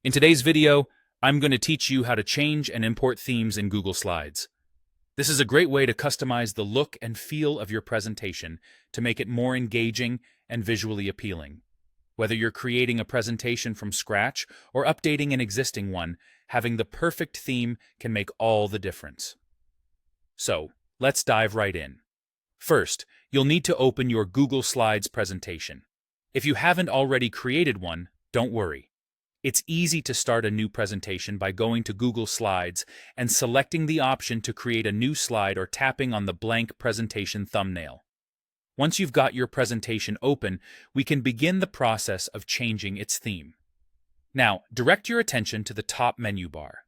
In today's video, I'm going to teach you how to change and import themes in Google Slides. This is a great way to customize the look and feel of your presentation to make it more engaging and visually appealing. Whether you're creating a presentation from scratch or updating an existing one, having the perfect theme can make all the difference. So, let's dive right in. First, you'll need to open your Google Slides presentation. If you haven't already created one, don't worry. It's easy to start a new presentation by going to Google Slides and selecting the option to create a new slide or tapping on the blank presentation thumbnail. Once you've got your presentation open, we can begin the process of changing its theme. Now, direct your attention to the top menu bar.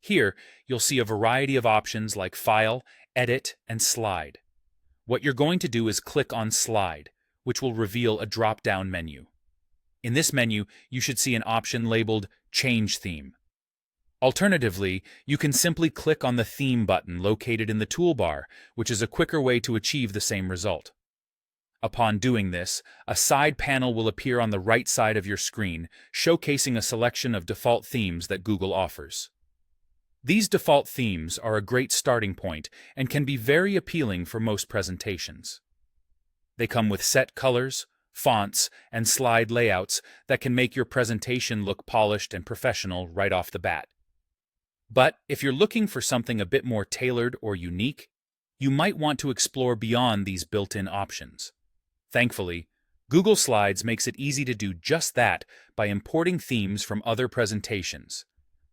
Here, you'll see a variety of options like File, Edit, and Slide. What you're going to do is click on Slide, which will reveal a drop-down menu. In this menu, you should see an option labeled Change Theme. Alternatively, you can simply click on the Theme button located in the toolbar, which is a quicker way to achieve the same result. Upon doing this, a side panel will appear on the right side of your screen, showcasing a selection of default themes that Google offers. These default themes are a great starting point and can be very appealing for most presentations. They come with set colors, fonts, and slide layouts that can make your presentation look polished and professional right off the bat. But if you're looking for something a bit more tailored or unique, you might want to explore beyond these built-in options. Thankfully, Google Slides makes it easy to do just that by importing themes from other presentations.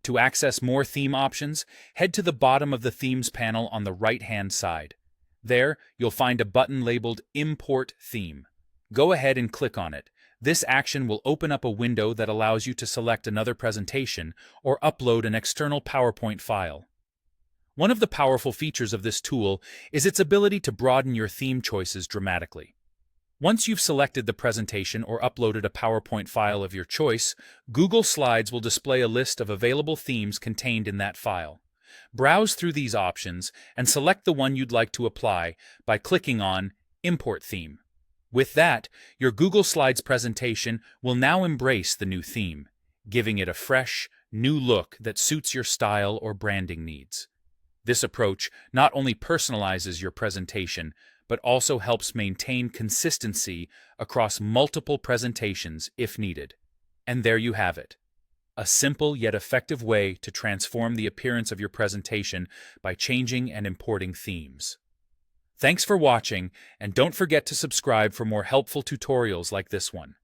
To access more theme options, head to the bottom of the Themes panel on the right-hand side. There, you'll find a button labeled Import Theme. Go ahead and click on it. This action will open up a window that allows you to select another presentation or upload an external PowerPoint file. One of the powerful features of this tool is its ability to broaden your theme choices dramatically. Once you've selected the presentation or uploaded a PowerPoint file of your choice, Google Slides will display a list of available themes contained in that file. Browse through these options and select the one you'd like to apply by clicking on Import Theme. With that, your Google Slides presentation will now embrace the new theme, giving it a fresh, new look that suits your style or branding needs. This approach not only personalizes your presentation, but also helps maintain consistency across multiple presentations if needed. And there you have it. A simple yet effective way to transform the appearance of your presentation by changing and importing themes. Thanks for watching, and don't forget to subscribe for more helpful tutorials like this one.